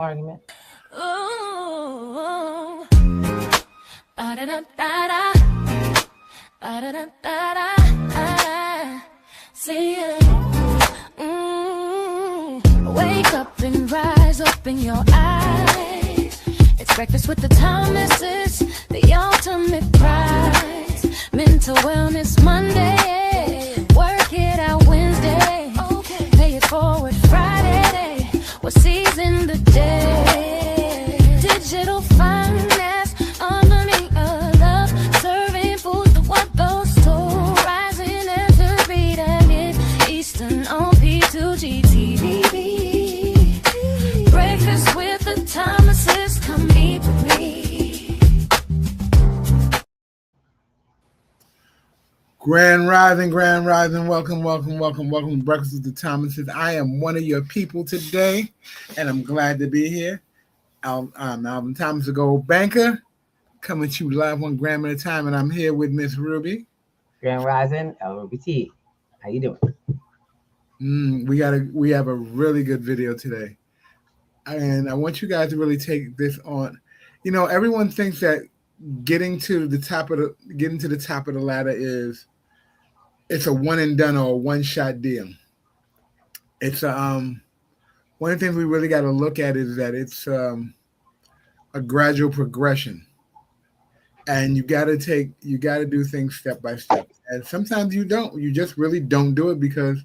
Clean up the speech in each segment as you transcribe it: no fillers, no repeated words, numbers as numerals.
argument. Ooh, ba-da-da-da-da, ba-da-da-da-da, see ya. Wake up and rise, open your eyes. It's breakfast with the Thomases, the ultimate prize. Mental Wellness Monday, work it out Wednesday, pay it forward Friday, we're seizing the day. Digital finance, harmony of love, serving food the what those two, rising after beat and it, Eastern on P2GTV. Breakfast with the Thomases, come eat with me. Grand Rising, welcome to Breakfast with the Thomases. I am one of your people today, and I'm glad to be here. I'm Alvin Thomas, the Gold Banker, coming to you live 1 gram at a time, and I'm here with Miss Ruby. Grand Rising, LBT. How you doing? We have a really good video today, and I want you guys to really take this on. You know, everyone thinks that getting to the top of the ladder it's a one and done or a one-shot deal. It's one of the things we really got to look at is that it's a gradual progression, and you got to do things step by step. And sometimes you just really don't do it because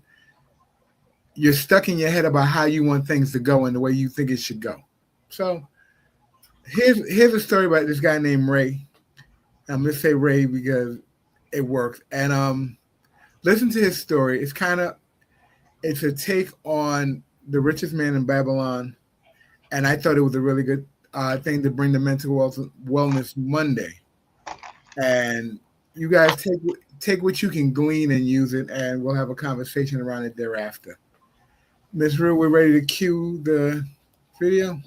you're stuck in your head about how you want things to go and the way you think it should go. So here's a story about this guy named Ray. I'm gonna say Ray because it works. And listen to his story. It's a take on The Richest Man in Babylon, and I thought it was a really good thing to bring the Mental Wellness Monday. And you guys take what you can glean and use it, and we'll have a conversation around it thereafter. Ms. Rue, we're ready to cue the video.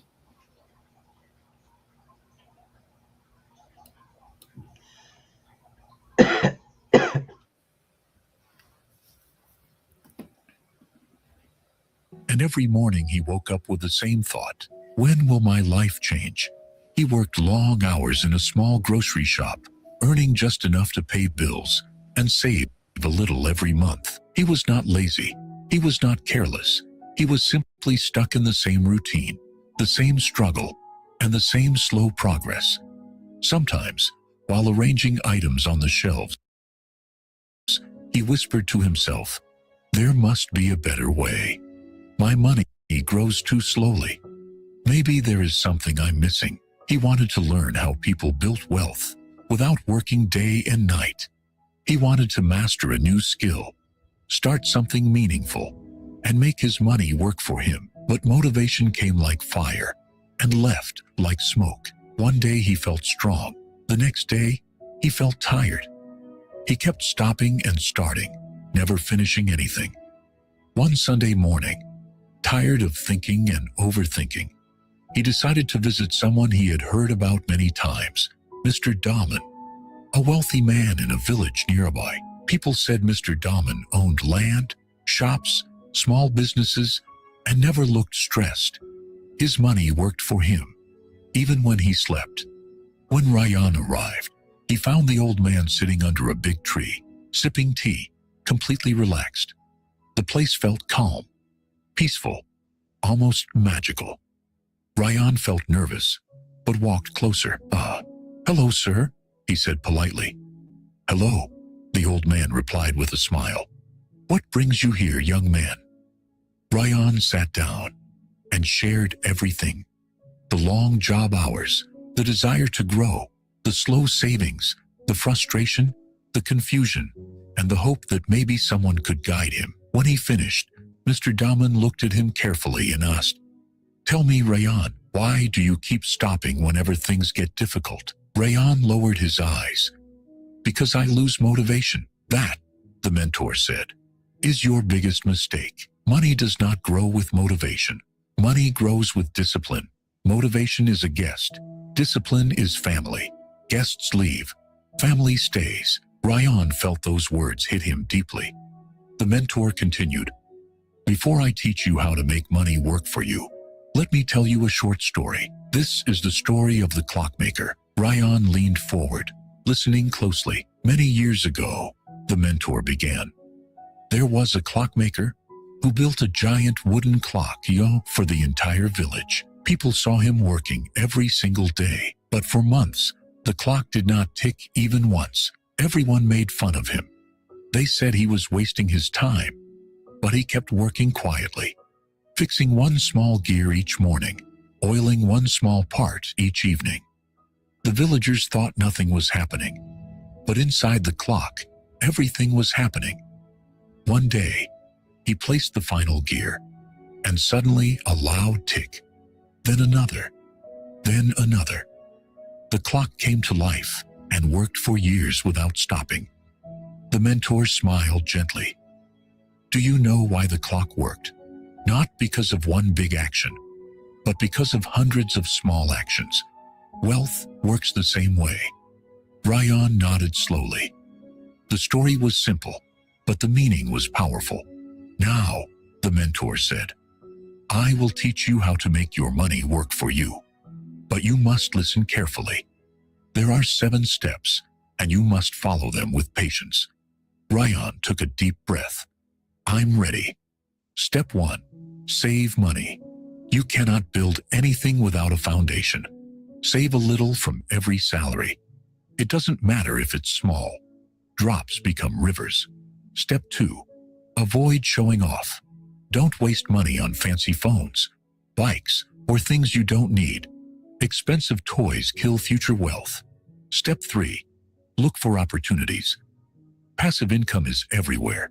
And every morning he woke up with the same thought: when will my life change? He worked long hours in a small grocery shop, earning just enough to pay bills and save a little every month. He was not lazy. He was not careless. He was simply stuck in the same routine, the same struggle, and the same slow progress. Sometimes, while arranging items on the shelves, he whispered to himself, "There must be a better way. My money grows too slowly. Maybe there is something I'm missing." He wanted to learn how people built wealth without working day and night. He wanted to master a new skill, start something meaningful, and make his money work for him. But motivation came like fire and left like smoke. One day he felt strong. The next day, he felt tired. He kept stopping and starting, never finishing anything. One Sunday morning, tired of thinking and overthinking, he decided to visit someone he had heard about many times, Mr. Dahman, a wealthy man in a village nearby. People said Mr. Dahman owned land, shops, small businesses, and never looked stressed. His money worked for him, even when he slept. When Ryan arrived, he found the old man sitting under a big tree, sipping tea, completely relaxed. The place felt calm, peaceful, almost magical. Ryan felt nervous, but walked closer. Hello, sir," he said politely. "Hello," the old man replied with a smile. "What brings you here, young man?" Ryan sat down and shared everything: the long job hours, the desire to grow, the slow savings, the frustration, the confusion, and the hope that maybe someone could guide him. When he finished, Mr. Dahman looked at him carefully and asked, "Tell me, Ryan, why do you keep stopping whenever things get difficult?" Ryan lowered his eyes. "Because I lose motivation. That," the mentor said, "is your biggest mistake. Money does not grow with motivation. Money grows with discipline. Motivation is a guest. Discipline is family. Guests leave. Family stays." Ryan felt those words hit him deeply. The mentor continued, "Before I teach you how to make money work for you, Let me tell you a short story. This is the story of the clockmaker. Ryan leaned forward, listening closely. Many years ago, the mentor began. There was a clockmaker who built a giant wooden clock, for the entire village. People saw him working every single day, but for months, the clock did not tick even once. Everyone made fun of him. They said he was wasting his time, but he kept working quietly, fixing one small gear each morning, oiling one small part each evening. The villagers thought nothing was happening, but inside the clock, everything was happening. One day, he placed the final gear, and suddenly a loud tick, then another, then another. The clock came to life and worked for years without stopping. The mentor smiled gently. Do you know why the clock worked? Not because of one big action, but because of hundreds of small actions. Wealth works the same way. Ryan nodded slowly. The story was simple, but the meaning was powerful. Now, the mentor said, I will teach you how to make your money work for you. But you must listen carefully. There are 7 steps, and you must follow them with patience. Ryan took a deep breath. I'm ready. Step 1. Save money. You cannot build anything without a foundation. Save a little from every salary. It doesn't matter if it's small. Drops become rivers. Step 2. Avoid showing off. Don't waste money on fancy phones, bikes, or things you don't need. Expensive toys kill future wealth. Step 3. Look for opportunities. Passive income is everywhere.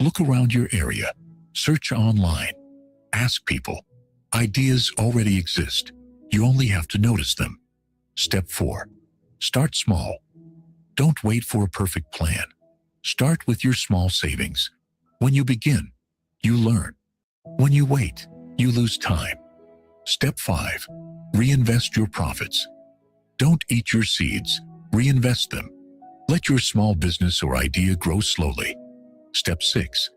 Look around your area. Search online. Ask people. Ideas already exist. You only have to notice them. Step 4. Start small. Don't wait for a perfect plan. Start with your small savings. When you begin, you learn. When you wait, you lose time. Step 5. Reinvest your profits. Don't eat your seeds. Reinvest them. Let your small business or idea grow slowly. Step 6.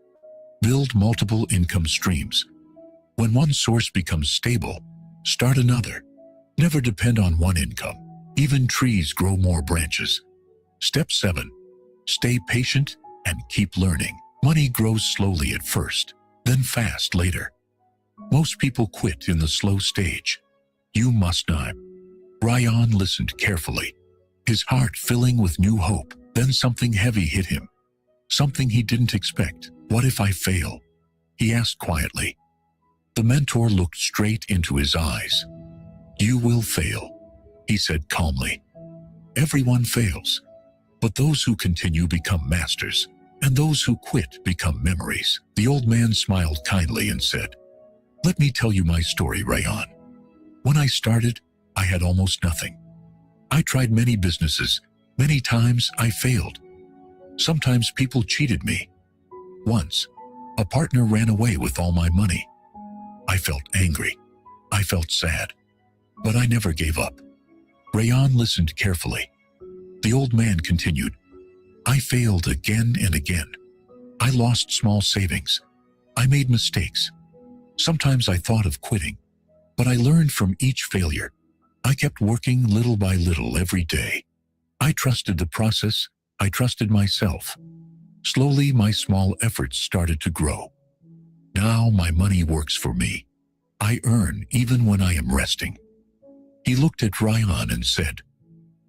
Build multiple income streams. When one source becomes stable, start another. Never depend on one income. Even trees grow more branches. Step 7. Stay patient and keep learning. Money grows slowly at first, then fast later. Most people quit in the slow stage. You must not. Ryan listened carefully, his heart filling with new hope. Then something heavy hit him. Something he didn't expect. What if I fail? He asked quietly. The mentor looked straight into his eyes. You will fail, he said calmly. Everyone fails, but those who continue become masters, and those who quit become memories. The old man smiled kindly and said, Let me tell you my story, Ryan. When I started, I had almost nothing. I tried many businesses. Many times I failed. Sometimes people cheated me. Once, a partner ran away with all my money. I felt angry. I felt sad. But I never gave up. Ryan listened carefully. The old man continued, I failed again and again. I lost small savings. I made mistakes. Sometimes I thought of quitting, but I learned from each failure. I kept working little by little every day. I trusted the process. I trusted myself. Slowly, my small efforts started to grow. Now my money works for me. I earn even when I am resting. He looked at Ryan and said,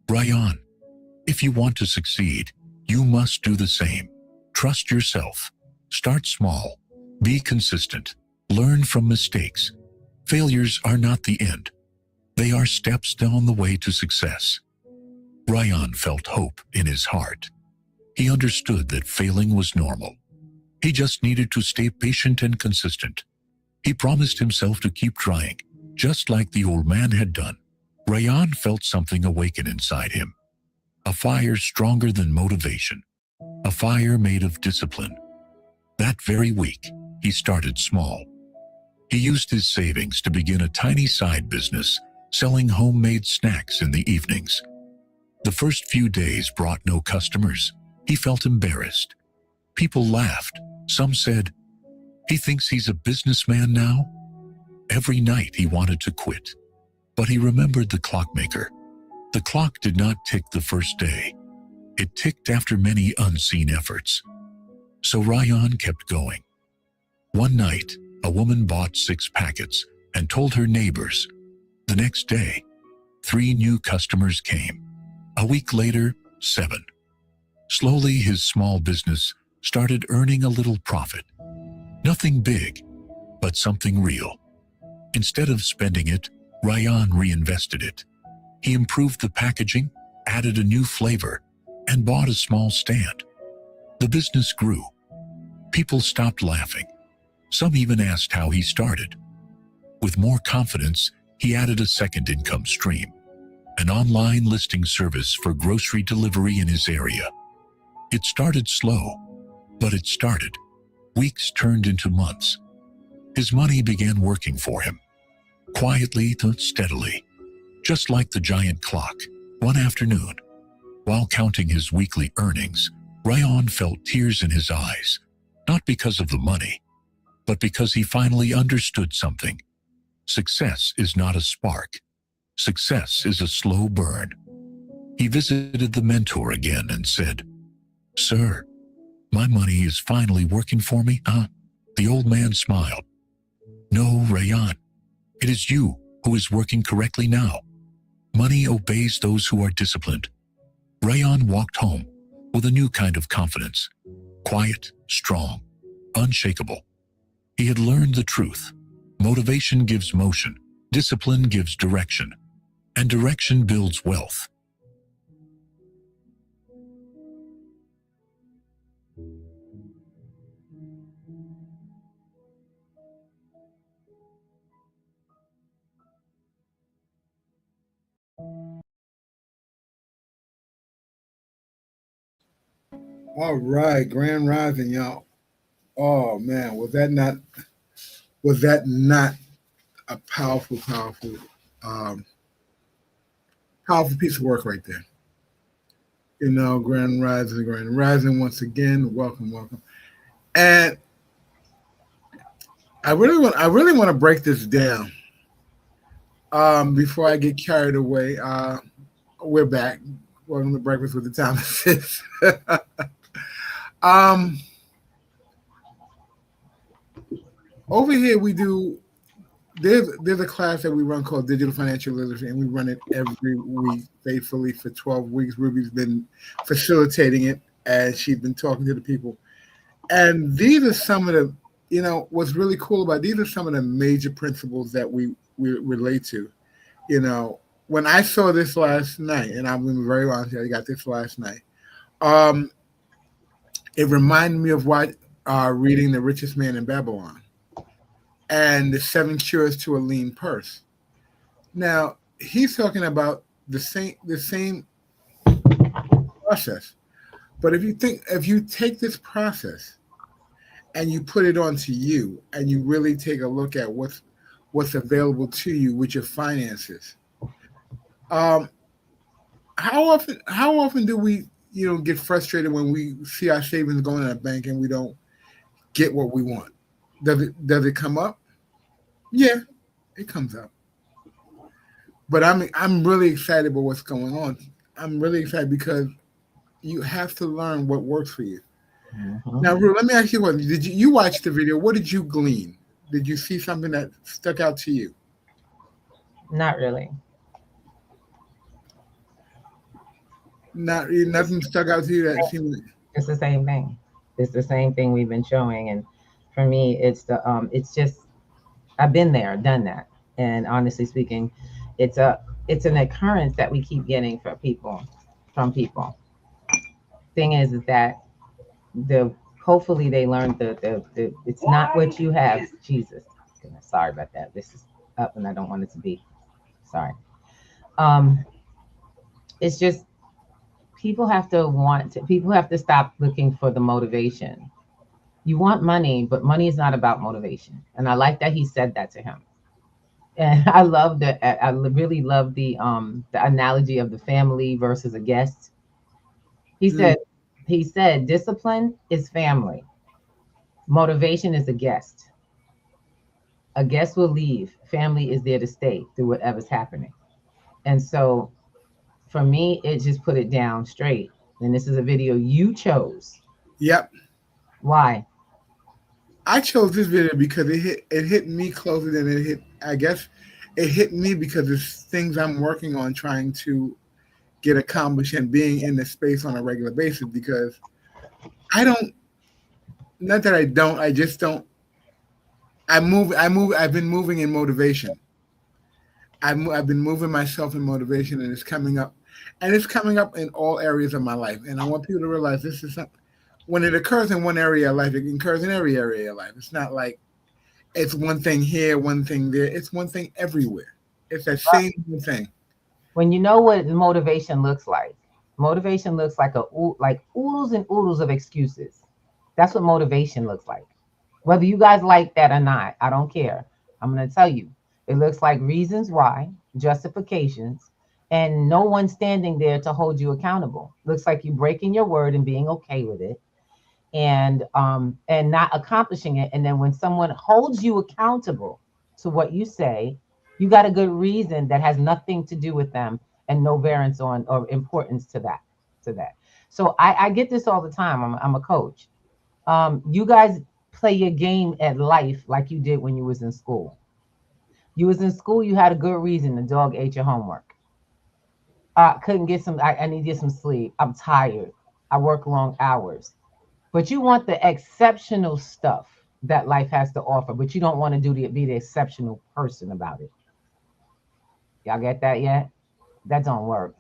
Ryan, if you want to succeed, you must do the same. Trust yourself. Start small. Be consistent. Learn from mistakes. Failures are not the end. They are steps down the way to success. Ryan felt hope in his heart. He understood that failing was normal. He just needed to stay patient and consistent. He promised himself to keep trying, just like the old man had done. Ryan felt something awaken inside him. A fire stronger than motivation. A fire made of discipline. That very week, he started small. He used his savings to begin a tiny side business, selling homemade snacks in the evenings. The first few days brought no customers. He felt embarrassed. People laughed. Some said, he thinks he's a businessman now. Every night he wanted to quit, but he remembered the clockmaker. The clock did not tick the first day. It ticked after many unseen efforts. So Ryan kept going. One night, a woman bought 6 packets and told her neighbors. The next day, 3 new customers came. A week later, 7. Slowly, his small business started earning a little profit. Nothing big, but something real. Instead of spending it, Ryan reinvested it. He improved the packaging, added a new flavor, and bought a small stand. The business grew. People stopped laughing. Some even asked how he started. With more confidence, he added a second income stream, an online listing service for grocery delivery in his area. It started slow, but it started. Weeks turned into months. His money began working for him, quietly but steadily. Just like the giant clock, one afternoon, while counting his weekly earnings, Ryan felt tears in his eyes, not because of the money, but because he finally understood something. Success is not a spark. Success is a slow burn. He visited the mentor again and said, "Sir, my money is finally working for me, huh?" The old man smiled. "No, Ryan, it is you who is working correctly now. Money obeys those who are disciplined." Ryan walked home with a new kind of confidence, quiet, strong, unshakable. He had learned the truth. Motivation gives motion, discipline gives direction, and direction builds wealth. All right, Grand Rising, y'all. Oh man, was that not a um, powerful piece of work right there? Grand Rising once again. Welcome, welcome. And I really want to break this down. Before I get carried away, we're back. Welcome to Breakfast with the Thomases. um, Over here we do. There's a class that we run called Digital Financial Literacy, and we run it every week faithfully for 12 weeks. Ruby's been facilitating it, and she's been talking to the people. And these are some of the, what's really cool about these are some of the major principles that we relate to. When I saw this last night, and I'm going to be very honest, I got this last night. It reminded me of what reading The Richest Man in Babylon and the 7 cures to a lean purse. Now he's talking about the same process, but if you take this process and you put it onto you, and you really take a look at what's available to you with your finances, how often do we get frustrated when we see our savings going in a bank and we don't get what we want? Does it come up? Yeah, it comes up. But I'm really excited about what's going on. I'm really excited because you have to learn what works for you. Mm-hmm. Now, Ru, let me ask you one. Did you watch the video? What did you glean? Did you see something that stuck out to you? Not really. Nothing stuck out to you that seemed. It's the same thing. It's the same thing we've been showing, and for me, it's just I've been there, done that, and honestly speaking, it's an occurrence that we keep getting from people. Thing is that hopefully they learned the it's not what you have. Jesus, goodness, sorry about that. This is up, and I don't want it to be. Sorry. It's just people have to stop looking for the motivation. You want money, but money is not about motivation. And I like that he said that to him. And I love that. I really love the analogy of the family versus a guest. He said discipline is family. Motivation is a guest. A guest will leave. family is there to stay through whatever's happening. And so for me, it just put it down straight. And this is a video you chose. Yep. Why? I chose this video because it hit me closer than it hit. I guess it hit me because it's things I'm working on trying to get accomplished and being in the space on a regular basis. Because I don't, not that I don't, I just don't. I move. I've been moving in motivation. I've been moving myself in motivation, and it's coming up, in all areas of my life. And I want people to realize this is something. When it occurs in one area of life, it occurs in every area of life. It's not like it's one thing here, one thing there. It's one thing everywhere. It's that same thing. When you know what motivation looks like like oodles and oodles of excuses. That's what motivation looks like. Whether you guys like that or not, I don't care. I'm going to tell you. It looks like reasons why, justifications, and no one standing there to hold you accountable. Looks like you breaking your word and being okay with it, and not accomplishing it. And then when someone holds you accountable to what you say, you got a good reason that has nothing to do with them and no variance on or importance to that. So I get this all the time. I'm a coach. You guys play your game at life like you did when you was in school. You was in school, you had a good reason. The dog ate your homework. Couldn't get I need to get some sleep. I'm tired. I work long hours. But you want the exceptional stuff that life has to offer, but you don't want to be the exceptional person about it. Y'all get that yet? That don't work.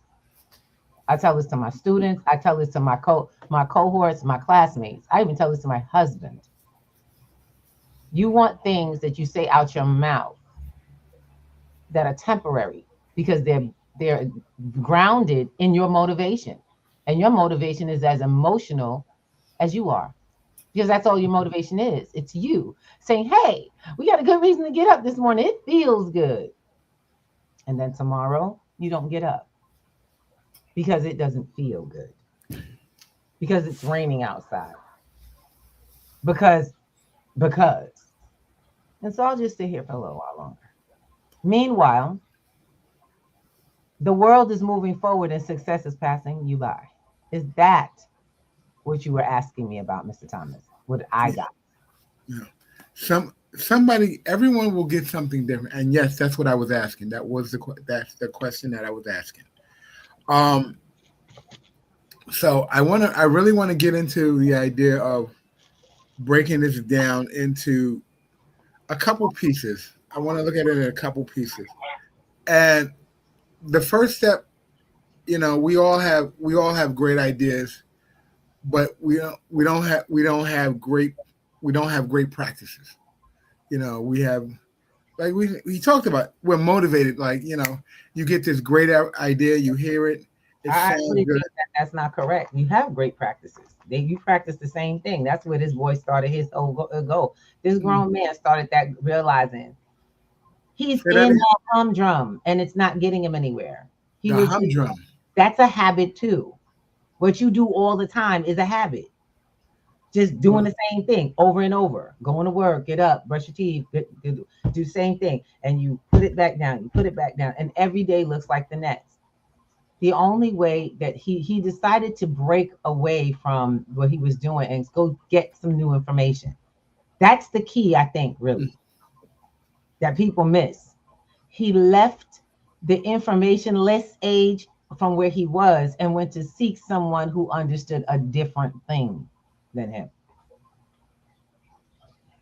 I tell this to my students. I tell this to my cohorts, my classmates. I even tell this to my husband. You want things that you say out your mouth that are temporary because they're grounded in your motivation. And your motivation is as emotional as you are, because that's all your motivation is. It's you saying, hey, we got a good reason to get up this morning. It feels good. And then tomorrow you don't get up because it doesn't feel good, because it's raining outside, because. And so I'll just sit here for a little while longer. Meanwhile, the world is moving forward and success is passing you by. Is that what you were asking me about, Mr. Thomas? What I got? Yeah. Everyone will get something different, and yes, that's what I was asking. That's the question that I was asking. So I really want to get into the idea of breaking this down into a couple pieces. I want to look at it in a couple pieces, and the first step, we all have great ideas, but we don't have great practices. We have, like we talked about, we're motivated. Like, you get this great idea, you hear it. I actually think that's not correct. You have great practices. You practice the same thing. That's where this boy started his goal. This grown man started that, realizing he's in that humdrum and it's not getting him anywhere. Humdrum. That's a habit too. What you do all the time is a habit. Just doing the same thing over and over. Going to work, get up, brush your teeth, do the same thing. And you put it back down. And every day looks like the next. The only way that he decided to break away from what he was doing and go get some new information. That's the key, I think, really, that people miss. He left the information-less age from where he was and went to seek someone who understood a different thing than him.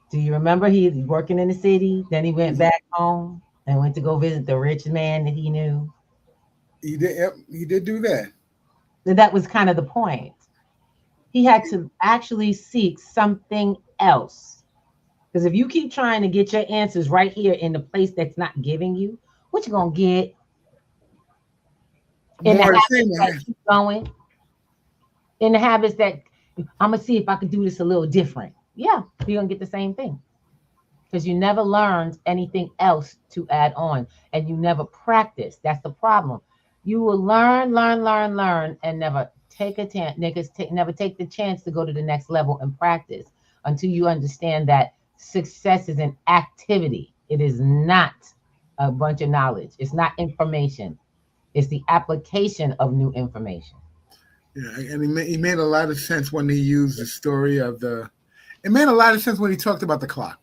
Do you remember he was working in the city? Then he went back home and went to go visit the rich man that he knew. He did. Yep, he did do that. And that was kind of the point. He had to actually seek something else. Because if you keep trying to get your answers right here in the place that's not giving you, what you gonna get? In the habits that keep going. In the habits that I'm gonna see if I can do this a little different. Yeah, you're gonna get the same thing. Because you never learned anything else to add on, and you never practiced. That's the problem. You will learn, and never take a chance. Never take the chance to go to the next level and practice until you understand that success is an activity. It is not a bunch of knowledge. It's not information. It's the application of new information. Yeah, and he made a lot of sense when he used the story of the. It made a lot of sense when he talked about the clock.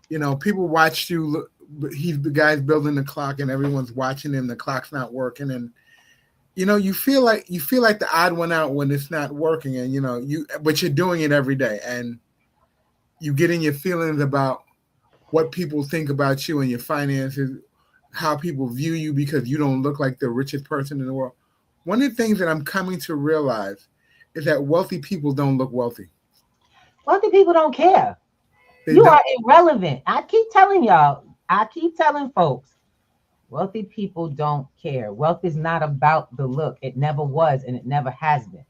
You know, people watched you. He's the guy's building the clock, and everyone's watching him. The clock's not working, and you know, you feel like the odd one out when it's not working, and but you're doing it every day, and you get in your feelings about what people think about you and your finances, how people view you because you don't look like the richest person in the world. One of the things that I'm coming to realize is that wealthy people don't look wealthy. Wealthy people don't care. They don't. Are irrelevant. I keep telling folks, wealthy people don't care. Wealth is not about the look. It never was, and it never has been.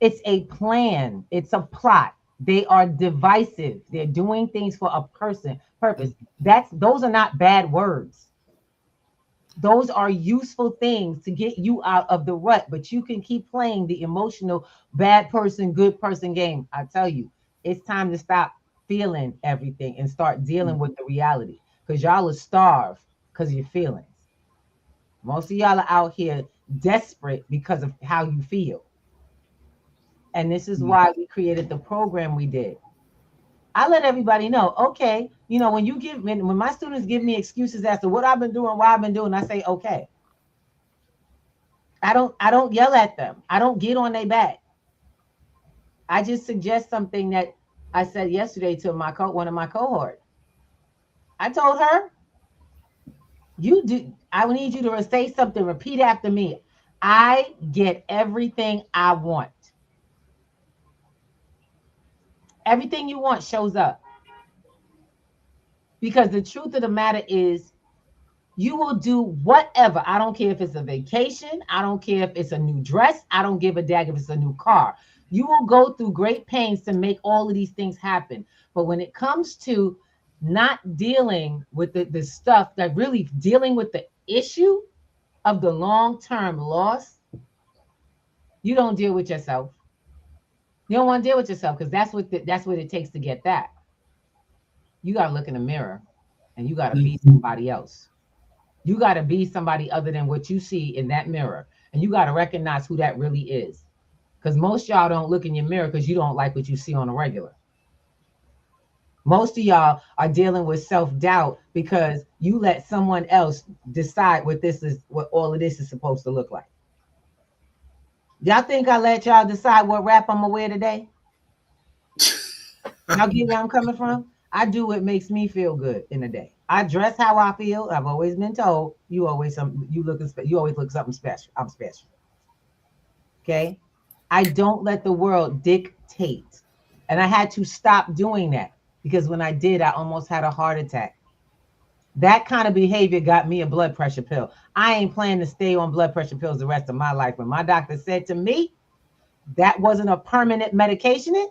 It's a plan. It's a plot. They are divisive. They're doing things for a purpose. Those are not bad words. Those are useful things to get you out of the rut, but you can keep playing the emotional bad person, good person game. I tell you, it's time to stop feeling everything and start dealing with the reality, because y'all are starved because of your feelings. Most of y'all are out here desperate because of how you feel. And this is why we created the program we did. I let everybody know, okay, when my students give me excuses as to what I've been doing, why I've been doing, I say, okay. I don't yell at them. I don't get on their back. I just suggest something that I said yesterday to one of my cohort. I told her, I need you to say something, repeat after me. I get everything I want. Everything you want shows up. Because the truth of the matter is, you will do whatever. I don't care if it's a vacation. I don't care if it's a new dress. I don't give a dag if it's a new car. You will go through great pains to make all of these things happen. But when it comes to not dealing with the stuff that really dealing with the issue of the long-term loss, you don't deal with yourself. You don't want to deal with yourself, because that's what it takes to get that. You got to look in the mirror and you got to be somebody else. You got to be somebody other than what you see in that mirror. And you got to recognize who that really is. Because most y'all don't look in your mirror because you don't like what you see on a regular. Most of y'all are dealing with self-doubt because you let someone else decide what all of this is supposed to look like. Y'all think I let y'all decide what wrap I'm gonna wear today? Y'all get where I'm coming from? I do what makes me feel good in the day. I dress how I feel. I've always been told you always look something special. I'm special. Okay? I don't let the world dictate. And I had to stop doing that, because when I did, I almost had a heart attack. That kind of behavior got me a blood pressure pill. I ain't planning to stay on blood pressure pills the rest of my life. When my doctor said to me that wasn't a permanent medication,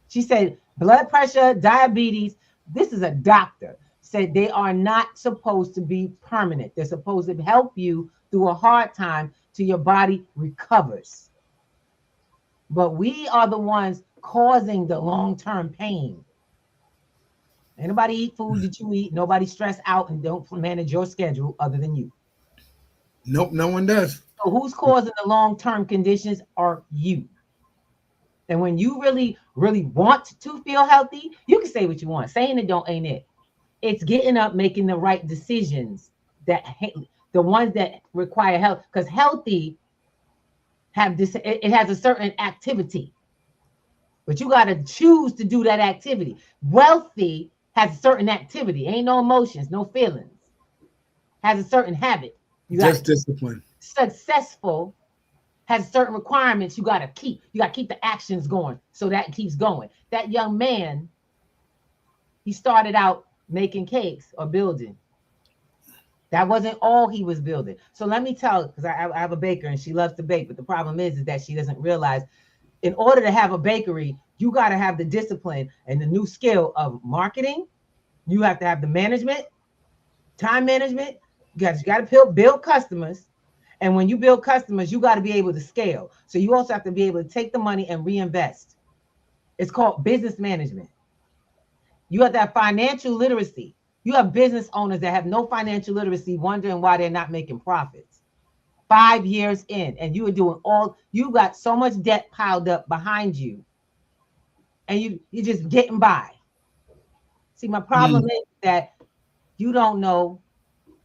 she said blood pressure, diabetes, this is a doctor, said they are not supposed to be permanent. They're supposed to help you through a hard time till your body recovers. But we are the ones causing the long-term pain. Anybody eat food that you eat? Nobody stress out and don't manage your schedule other than you. Nope, no one does. So who's causing the long-term conditions are you. And when you really, really want to feel healthy, you can say what you want. Saying it ain't it. It's getting up, making the right decisions, the ones that require health. Because healthy it has a certain activity. But you got to choose to do that activity. Wealthy has a certain activity. Ain't no emotions, no feelings. Has a certain habit. Just discipline. Successful has certain requirements you got to keep. You got to keep the actions going so that keeps going. That young man, he started out making cakes or building. That wasn't all he was building. So let me tell, because I have a baker and she loves to bake, but the problem is that she doesn't realize in order to have a bakery, you got to have the discipline and the new skill of marketing. You have to have the management, time management. You got to build customers. And when you build customers, you got to be able to scale. So you also have to be able to take the money and reinvest. It's called business management. You have to have financial literacy. You have business owners that have no financial literacy wondering why they're not making profits. 5 years in, and you are doing you got so much debt piled up behind you, and you're just getting by. See, my problem is that you don't know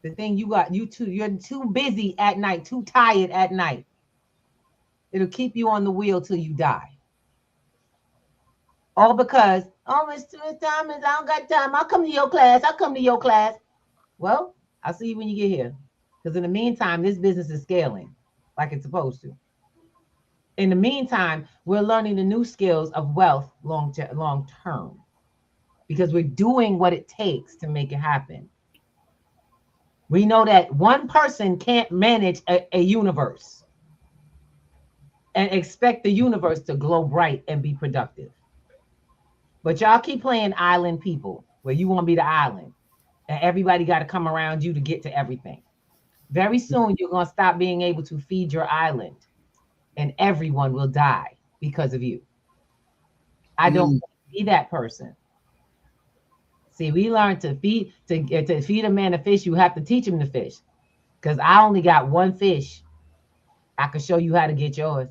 the thing you got. You're too busy at night, too tired at night. It'll keep you on the wheel till you die. All because, oh, Mr. Thomas, I don't got time. I'll come to your class. Well, I'll see you when you get here. Because in the meantime, this business is scaling like it's supposed to. In the meantime, we're learning the new skills of wealth long term. Because we're doing what it takes to make it happen. We know that one person can't manage a universe and expect the universe to glow bright and be productive. But y'all keep playing island people where you want to be the island and everybody got to come around you to get to everything. Very soon, you're going to stop being able to feed your island and everyone will die because of you. I don't be that person. See, we learn to feed a man a fish, you have to teach him to fish. Because I only got one fish. I can show you how to get yours.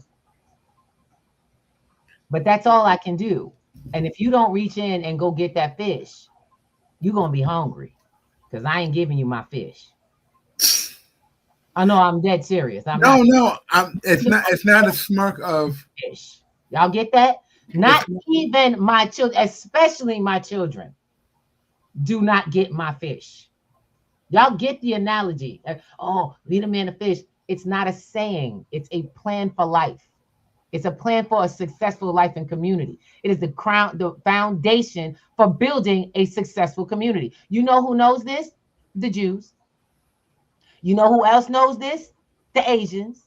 But that's all I can do. And if you don't reach in and go get that fish, you're going to be hungry. Because I ain't giving you my fish. I know, I'm dead serious. It's not a smirk of fish. Y'all get that? Not even my children, especially my children. Do not get my fish. Y'all get the analogy. Oh, lead a man a fish. It's not a saying. It's a plan for life. It's a plan for a successful life and community. It is the foundation for building a successful community. You know who knows this? The Jews. You know who else knows this? The Asians.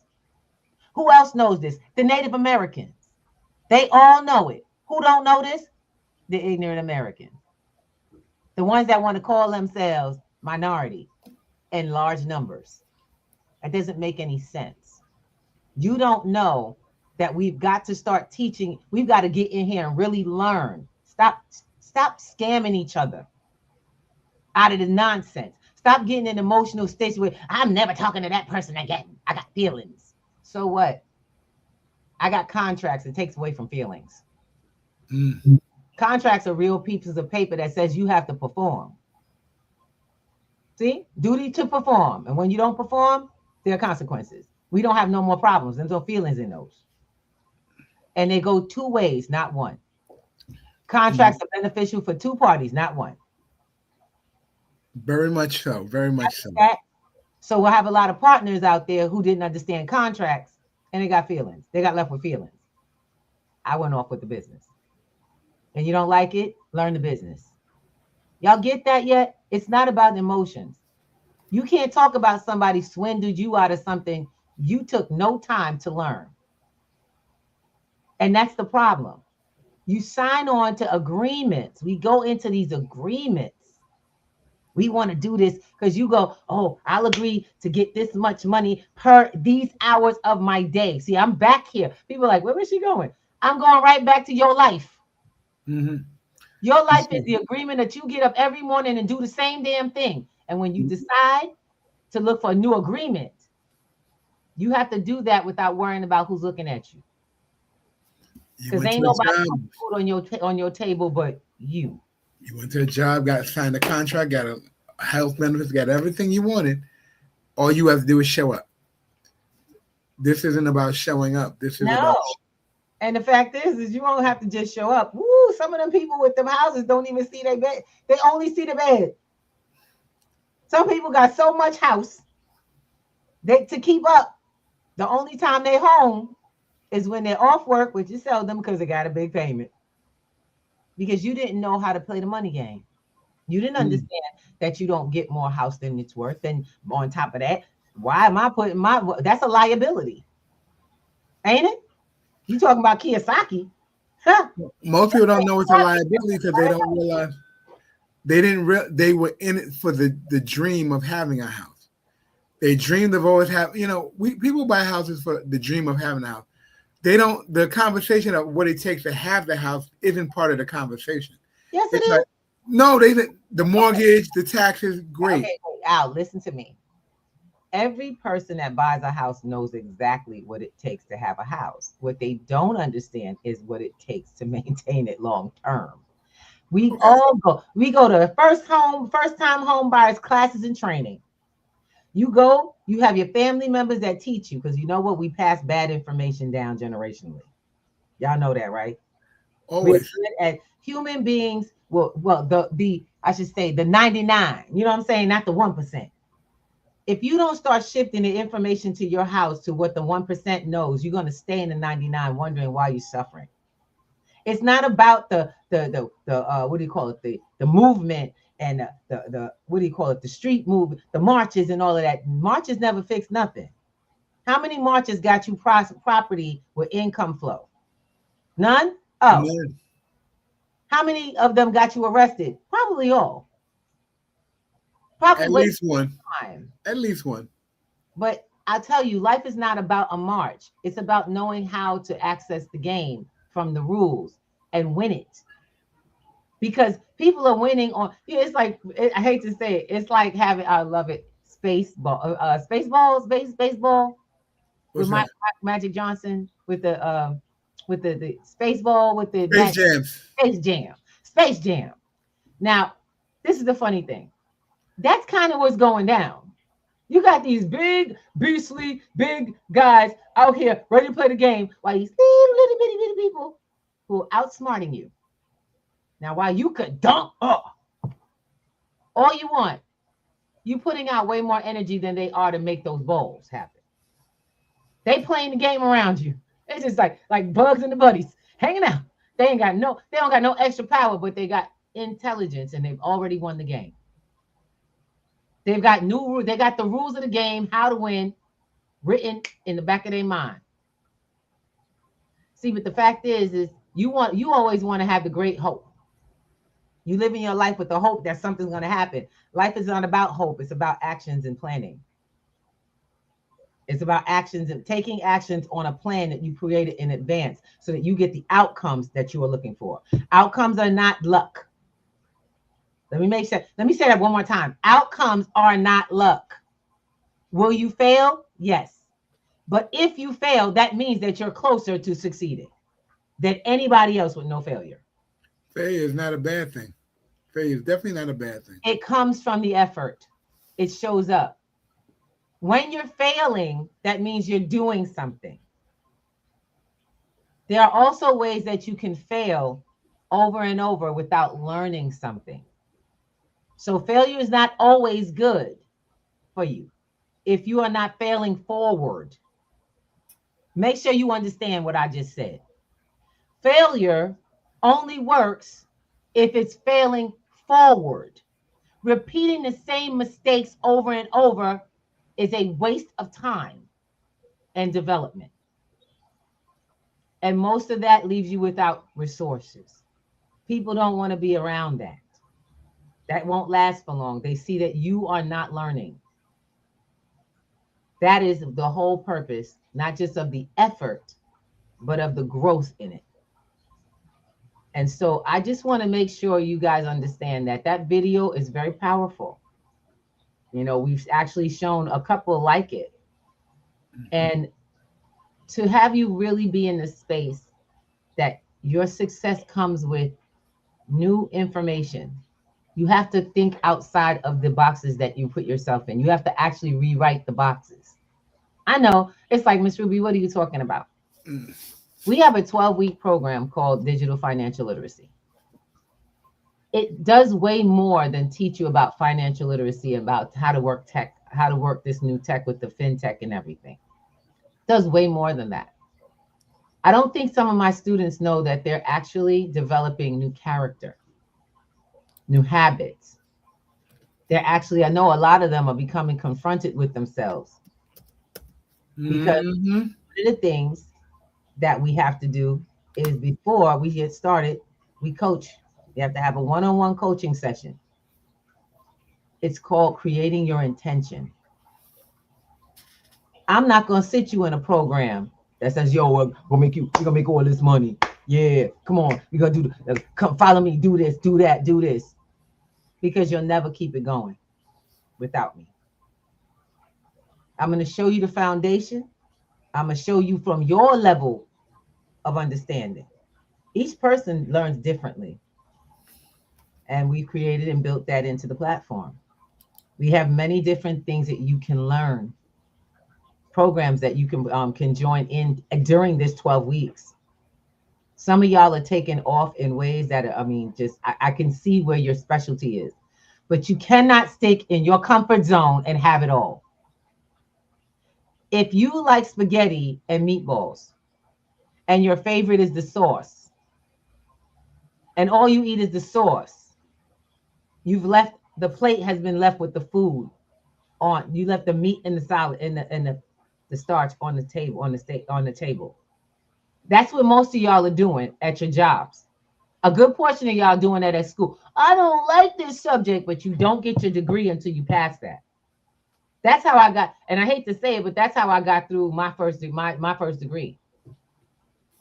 Who else knows this? The Native Americans. They all know it. Who don't know this? The ignorant Americans. The ones that want to call themselves minority in large numbers. That doesn't make any sense. You don't know that we've got to start teaching. We've got to get in here and really learn. Stop scamming each other out of the nonsense. Stop getting in emotional states where I'm never talking to that person again. I got feelings. So what? I got contracts. It takes away from feelings. Contracts are real pieces of paper that says you have to perform. See? Duty to perform. And when you don't perform, there are consequences. We don't have no more problems. There's no feelings in those. And they go two ways, not one. Contracts are beneficial for two parties, not one. Very much so. Very much so. So we'll have a lot of partners out there who didn't understand contracts and they got feelings. They got left with feelings. I went off with the business. And you don't like it, learn the business. Y'all get that yet? It's not about emotions. You can't talk about somebody swindled you out of something you took no time to learn. And that's the problem. You sign on to agreements. We go into these agreements. We want to do this because you go, oh, I'll agree to get this much money per these hours of my day. See, I'm back here. People are like, where is she going? I'm going right back to your life. Your life is the agreement that you get up every morning and do the same damn thing. And when you decide to look for a new agreement, you have to do that without worrying about who's looking at you. Because ain't nobody putting food on your table but you. You went to a job, got signed a contract, got a health benefits, got everything you wanted. All you have to do is show up. This isn't about showing up. This is about. And the fact is you don't have to just show up. Woo! Some of them people with them houses don't even see their bed. They only see the bed. Some people got so much house to keep up. The only time they home is when they're off work, which is seldom because they got a big payment. Because you didn't know how to play the money game. You didn't understand that you don't get more house than it's worth. And on top of that, why am I putting that's a liability. Ain't it? You talking about Kiyosaki. Huh? Most people don't know it's a liability because they don't realize they were in it for the dream of having a house. They dreamed of always people buy houses for the dream of having a house. The conversation of what it takes to have the house isn't part of the conversation. Yes, it is. No, the mortgage, the taxes, great. Okay, wait, Al, listen to me. Every person that buys a house knows exactly what it takes to have a house. What they don't understand is what it takes to maintain it long term. We Okay. all go. We go to first time home buyers classes and training. You go, you have your family members that teach you, because you know what? We pass bad information down generationally. Y'all know that, right? We're Always. good at human beings. Well, the I should say the 99. You know what I'm saying? Not the 1%. If you don't start shifting the information to your house to what the 1% knows, you're gonna stay in the 99 wondering why you're suffering. It's not about the what do you call it, the movement and the what do you call it, the street movement, the marches and all of that. Marches never fix nothing. How many marches got you property with income flow? None. Oh, None. how many of them got you arrested? Probably all. Probably At waste least one. time. At least one. But I tell you, life is not about a march. It's about knowing how to access the game from the rules and win it. Because people are winning on, it's like, I hate to say it, it's like having, I love it, baseball with What's that? Magic Johnson with the space ball with the Space Jams. Space Jam. Now, this is the funny thing. That's kind of what's going down. You got these big, beastly, big guys out here ready to play the game, while these little bitty people who are outsmarting you. Now, while you could dunk all you want, you putting out way more energy than they are to make those balls happen. They playing the game around you. It's just like bugs and the buddies hanging out. They don't got no extra power, but they got intelligence and they've already won the game. They got the rules of the game, how to win, written in the back of their mind. See, but the fact is you always want to have the great hope. You live in your life with the hope that something's going to happen. Life is not about hope. It's about actions and planning. It's about actions and taking actions on a plan that you created in advance so that you get the outcomes that you are looking for. Outcomes are not luck. Let me say that one more time. Outcomes are not luck. Will you fail? Yes. But if you fail, that means that you're closer to succeeding than anybody else with no failure. Failure is not a bad thing. Failure is definitely not a bad thing. It comes from the effort. It shows up. When you're failing, that means you're doing something. There are also ways that you can fail over and over without learning something. So failure is not always good for you if you are not failing forward. Make sure you understand what I just said. Failure only works if it's failing forward. Repeating the same mistakes over and over is a waste of time and development. And most of that leaves you without resources. People don't want to be around that. That won't last for long. They see that you are not learning. That is the whole purpose, not just of the effort, but of the growth in it. And so I just want to make sure you guys understand that video is very powerful. You know, we've actually shown a couple like it. And to have you really be in the space that your success comes with new information, you have to think outside of the boxes that you put yourself in. You have to actually rewrite the boxes. I know it's like, Miss Ruby, what are you talking about? We have a 12-week program called Digital Financial Literacy. It does way more than teach you about financial literacy, about how to work tech, how to work this new tech with the fintech and everything. It does way more than that. I don't think some of my students know that they're actually developing new character, new habits. I know a lot of them are becoming confronted with themselves. Because one of the things that we have to do is, before we get started, we coach. You have to have a one-on-one coaching session. It's called creating your intention. I'm not going to sit you in a program that says, yo, we're going to make all this money. Yeah, come on. We're going to come follow me, do this, do that, do this. because you'll never keep it going without me. I'm going to show you the foundation. I'm going to show you from your level of understanding. Each person learns differently. And we've created and built that into the platform. We have many different things that you can learn, programs that you can join in during this 12 weeks. Some of y'all are taking off in ways that are, I can see where your specialty is, but you cannot stick in your comfort zone and have it all. If you like spaghetti and meatballs and your favorite is the sauce and all you eat is the sauce, the plate has been left with the food on. You left the meat and the salad and the starch on the table, on the table. That's what most of y'all are doing at your jobs. A good portion of y'all doing that at school. I don't like this subject, but you don't get your degree until you pass that. That's how I got, and I hate to say it, but that's how I got through my first degree.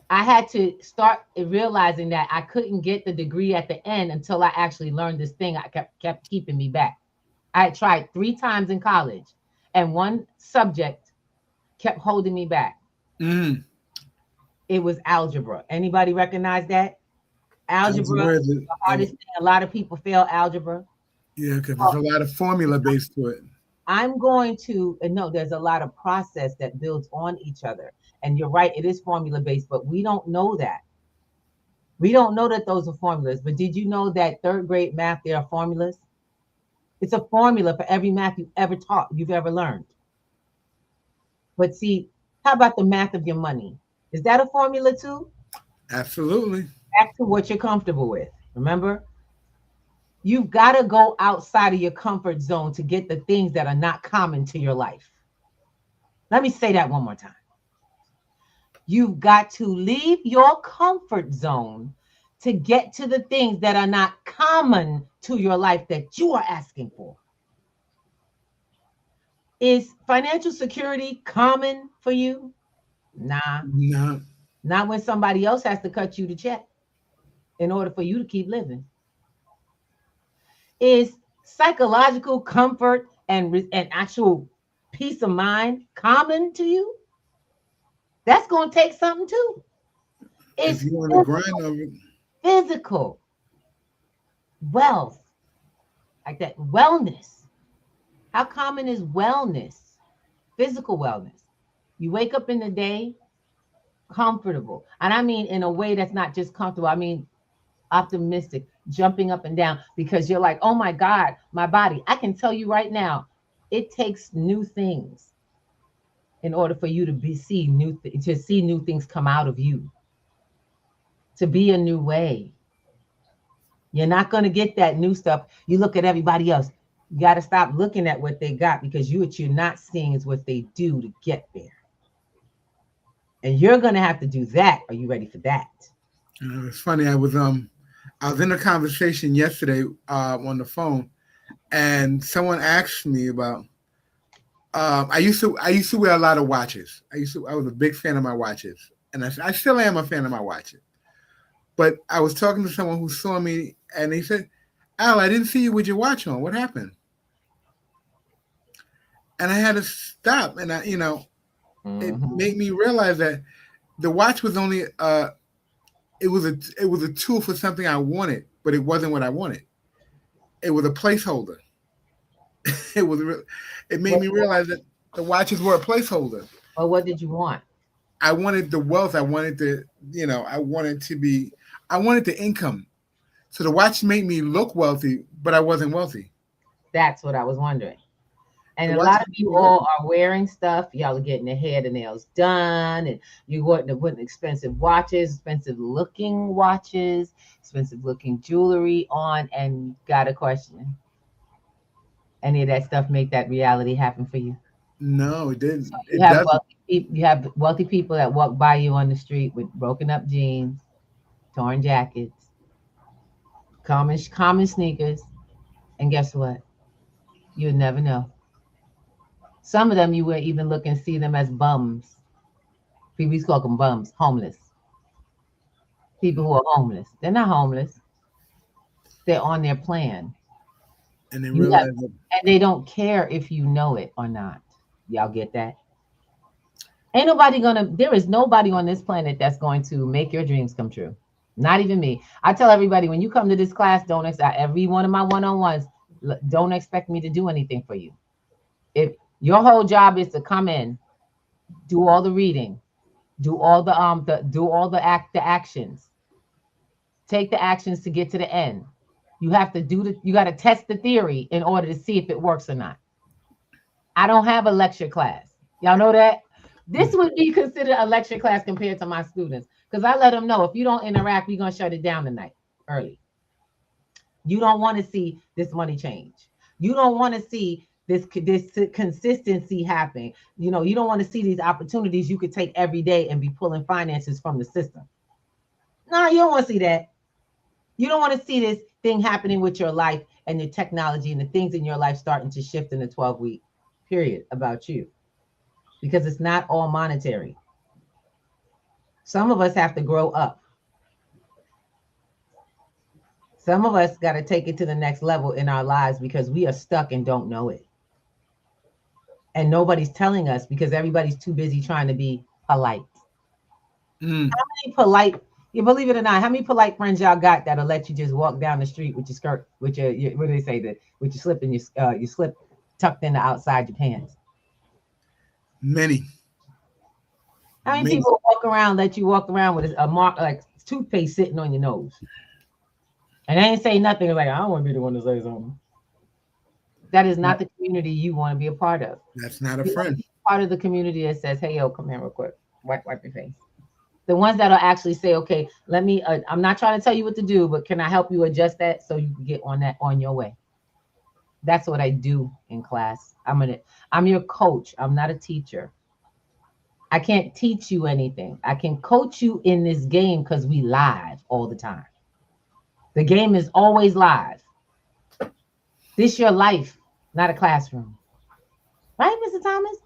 I had to start realizing that I couldn't get the degree at the end until I actually learned this thing. I kept keeping me back. I had tried 3 times in college, and one subject kept holding me back. It was algebra. Anybody recognize that? Algebra is the hardest thing. A lot of people fail algebra. Yeah, because there's a lot of formula based to it. I'm going to, no, there's a lot of process that builds on each other. And you're right, it is formula based, but we don't know that. We don't know that those are formulas. But did you know that 3rd grade math, there are formulas? It's a formula for every math you've ever learned. But see, how about the math of your money? Is that a formula too? Absolutely. Back to what you're comfortable with. Remember? You've got to go outside of your comfort zone to get the things that are not common to your life. Let me say that one more time. You've got to leave your comfort zone to get to the things that are not common to your life that you are asking for. Is financial security common for you? Nah. No. Not when somebody else has to cut you the check in order for you to keep living. Is psychological comfort and actual peace of mind common to you? That's going to take something too. It's if you want to grind of it. Physical wealth, like that wellness. How common is wellness? Physical wellness. You wake up in the day comfortable. And I mean in a way that's not just comfortable. I mean optimistic, jumping up and down because you're like, oh my God, my body. I can tell you right now, it takes new things in order for you to see new things come out of you, to be a new way. You're not going to get that new stuff. You look at everybody else. You got to stop looking at what they got because what you're not seeing is what they do to get there. And you're going to have to do that. Are you ready for that? It's funny. I was in a conversation yesterday on the phone, and someone asked me about. I used to wear a lot of watches. I was a big fan of my watches, and I still am a fan of my watches. But I was talking to someone who saw me, and he said, "Al, I didn't see you with your watch on. What happened?" And I had to stop, and it made me realize that the watch was only it was a tool for something I wanted, but it wasn't what I wanted. It was a placeholder. It made me realize that the watches were a placeholder. Well, what did you want? I wanted the wealth. I wanted the income. So the watch made me look wealthy, but I wasn't wealthy. That's what I was wondering. And a lot of people are wearing stuff. Y'all are getting their hair and nails done, and you're putting expensive watches, expensive looking watches, expensive looking jewelry on, and got a question. Any of that stuff make that reality happen for you? No, it didn't. So you have wealthy people that walk by you on the street with broken up jeans, torn jackets, common sneakers, and guess what? You'll never know. Some of them you will even look and see them as bums. People used to call them bums, homeless. People who are homeless. They're not homeless. They're on their plan. And they You have, realize that. and they don't care if you know it or not. Y'all get that? There is nobody on this planet that's going to make your dreams come true. Not even me. I tell everybody when you come to this class, don't expect every one of my one-on-ones, don't expect me to do anything for you. If your whole job is to come in, do all the reading, do all the actions, take the actions to get to the end. You have to you got to test the theory in order to see if it works or not. I don't have a lecture class. Y'all know that? This would be considered a lecture class compared to my students because I let them know if you don't interact, we're going to shut it down tonight early. You don't want to see this money change. You don't want to see this consistency happen. You know, you don't want to see these opportunities you could take every day and be pulling finances from the system. No, you don't want to see that. You don't want to see this thing happening with your life and your technology and the things in your life starting to shift in the 12-week period about you. Because it's not all monetary. Some of us have to grow up. Some of us got to take it to the next level in our lives because we are stuck and don't know it. And nobody's telling us because everybody's too busy trying to be polite. How many polite, you believe it or not, how many polite friends y'all got that'll let you just walk down the street with your skirt, with your what do they say, with your slip and your slip tucked in the outside your pants? Many. How many people let you walk around with a mark like toothpaste sitting on your nose? And they ain't say nothing like, I don't want to be the one to say something. That is not the community you want to be a part of. That's not a friend. Part of the community that says, hey, yo, come here real quick. Wipe your face. The ones that'll actually say, okay, let me, I'm not trying to tell you what to do, but can I help you adjust that so you can get on your way? That's what I do in class. I'm your coach. I'm not a teacher. I can't teach you anything. I can coach you in this game because we live all the time. The game is always live. This your life, not a classroom. Right, Mr. Thomas?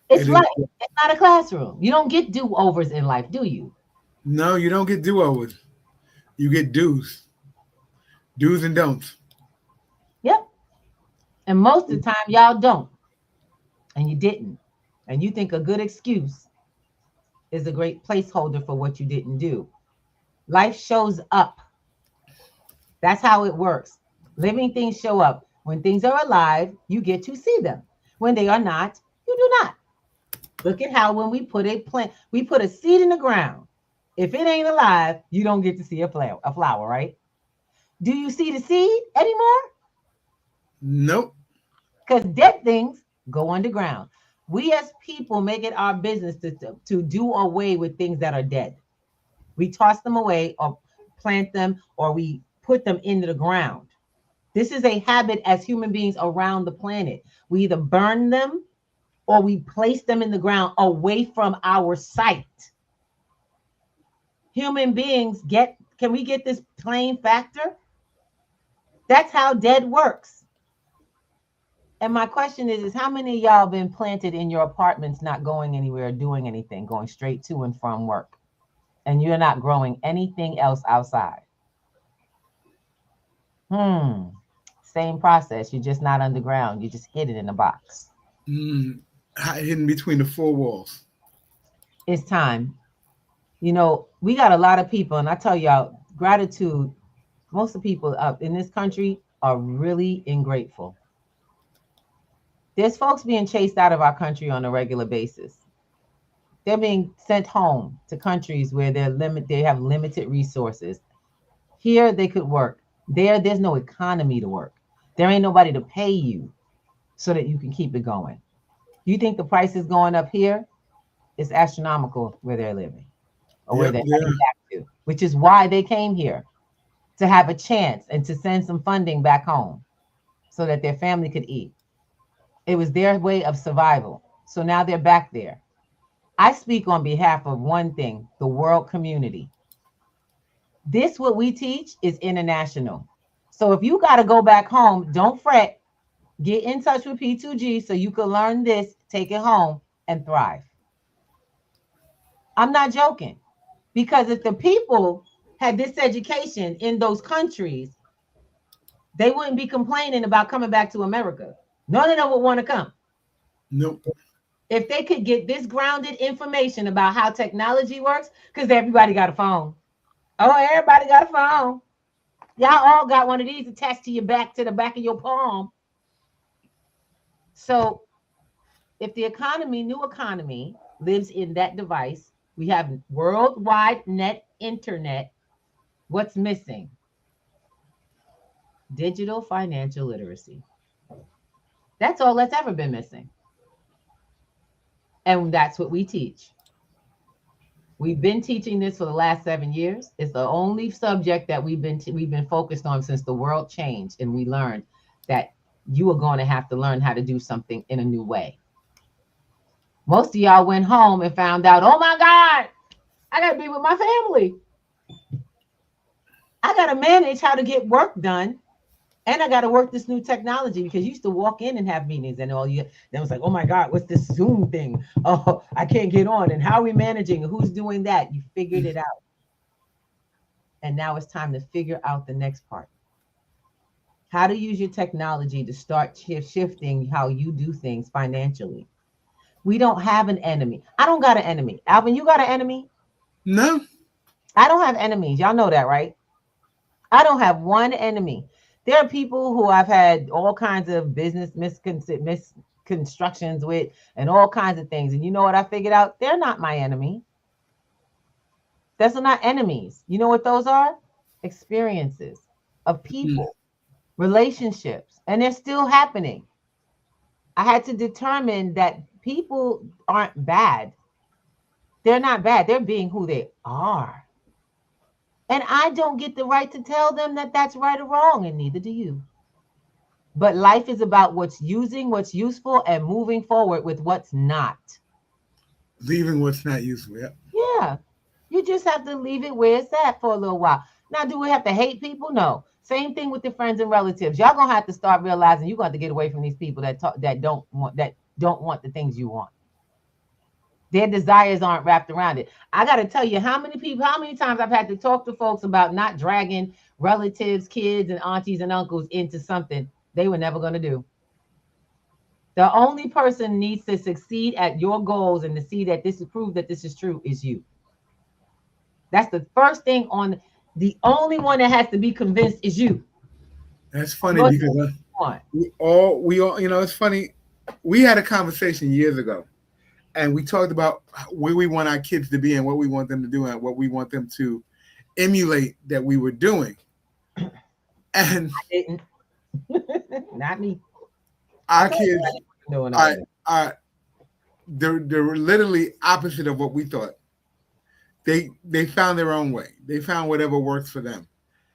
It's life. It's not a classroom. You don't get do-overs in life, do you? No, you don't get do-overs. You get do's. Do's and don'ts. Yep. And most of the time, y'all don't. And you didn't. And you think a good excuse is a great placeholder for what you didn't do. Life shows up. That's how it works. Living things show up. When things are alive, you get to see them. When they are not, you do not. Look at how when we put a seed in the ground. If it ain't alive, you don't get to see a flower, right? Do you see the seed anymore? Nope. Because dead things go underground. We as people make it our business to do away with things that are dead. We toss them away or plant them or we put them into the ground. This is a habit as human beings around the planet. We either burn them or we place them in the ground away from our sight. Human beings can we get this plain factor? That's how dead works. And my question is how many of y'all been planted in your apartments, not going anywhere, doing anything, going straight to and from work? And you're not growing anything else outside. Same process. You're just not underground. You just hid it in a box. Hidden between the four walls. It's time. You know, we got a lot of people, and I tell y'all, gratitude, most of the people up in this country are really ungrateful. There's folks being chased out of our country on a regular basis. They're being sent home to countries where they have limited resources. Here they could work. There's no economy to work. There ain't nobody to pay you so that you can keep it going. You think the price is going up here? It's astronomical where they're living or where they're heading back to, which is why they came here, to have a chance and to send some funding back home so that their family could eat. It was their way of survival. So now they're back there. I speak on behalf of one thing, the world community. This, what we teach, is international. So if you got to go back home, don't fret. Get in touch with P2G so you can learn this, take it home, and thrive. I'm not joking. Because if the people had this education in those countries, they wouldn't be complaining about coming back to America. None of them would want to come. Nope. If they could get this grounded information about how technology works, because everybody got a phone. Oh, everybody got a phone. Y'all all got one of these attached to your back, to the back of your palm. So if the new economy lives in that device, we have worldwide internet. What's missing? Digital financial literacy. That's all that's ever been missing. And that's what we teach. We've been teaching this for the last 7 years. It's the only subject that we've been focused on since the world changed, and we learned that you are going to have to learn how to do something in a new way. Most of y'all went home and found out, oh my God, I got to be with my family. I got to manage how to get work done. And I got to work this new technology, because you used to walk in and have meetings and all you, then it was like, oh my God, what's this Zoom thing? Oh, I can't get on. And how are we managing? Who's doing that? You figured it out. And now it's time to figure out the next part. How to use your technology to start shifting how you do things financially. We don't have an enemy. I don't got an enemy. Alvin, you got an enemy? No. I don't have enemies. Y'all know that, right? I don't have one enemy. There are people who I've had all kinds of business misconstructions with and all kinds of things. And you know what I figured out? They're not my enemy. Those are not enemies. You know what those are? Experiences of people, relationships, and they're still happening. I had to determine that people aren't bad. They're not bad. They're being who they are. And I don't get the right to tell them that that's right or wrong, and neither do you. But life is about what's useful, and moving forward with what's not. Leaving what's not useful. Yeah. Yeah. You just have to leave it where it's at for a little while. Now, do we have to hate people? No. Same thing with your friends and relatives. Y'all gonna have to start realizing you're going to get away from these people that don't want the things you want. Their desires aren't wrapped around it. I got to tell you how many times I've had to talk to folks about not dragging relatives, kids, and aunties and uncles into something they were never going to do. The only person needs to succeed at your goals and to see that this is proof that this is true is you. That's the first thing on the only one that has to be convinced is you. That's funny because we all, it's funny. We had a conversation years ago. And we talked about where we want our kids to be and what we want them to do and what we want them to emulate that we were doing. And I didn't. Not me. Our kids they're literally opposite of what we thought. They found their own way. They found whatever works for them.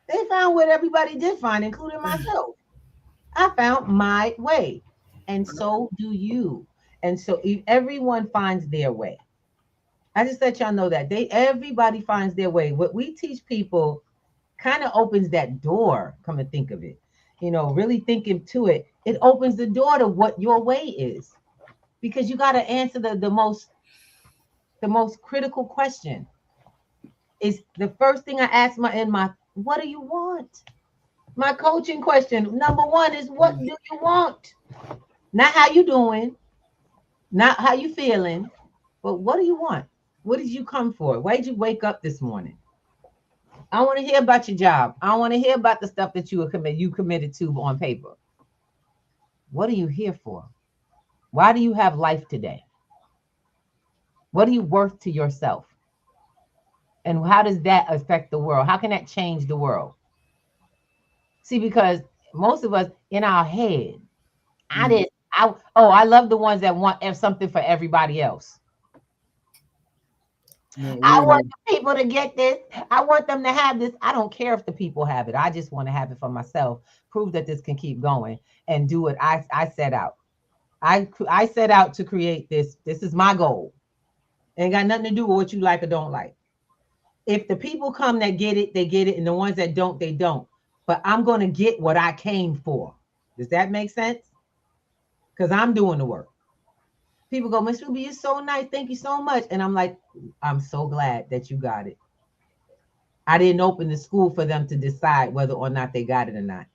They found what everybody did find, including myself. I found my way. And so do you. And so everyone finds their way. I just let y'all know that everybody finds their way. What we teach people kind of opens that door, come to think of it. Really thinking to it. It opens the door to what your way is. Because you got to answer the most critical question. Is the first thing I ask what do you want? My coaching question, number one, is what do you want? Not how you doing. Not how you feeling, but what do you want? What did you come for? Why did you wake up this morning? I want to hear about your job. I want to hear about the stuff that you committed to on paper. What are you here for? Why do you have life today? What are you worth to yourself? And how does that affect the world? How can that change the world? See, because most of us in our head, I love the ones that want something for everybody else. I want the people to get this. I want them to have this. I don't care if the people have it. I just want to have it for myself. Prove that this can keep going and do what I set out. I set out to create this. This is my goal. Ain't got nothing to do with what you like or don't like. If the people come that get it, they get it. And the ones that don't, they don't. But I'm going to get what I came for. Does that make sense? Because I'm doing the work. People go, Miss Ruby, you're so nice. Thank you so much. And I'm like, I'm so glad that you got it. I didn't open the school for them to decide whether or not they got it or not.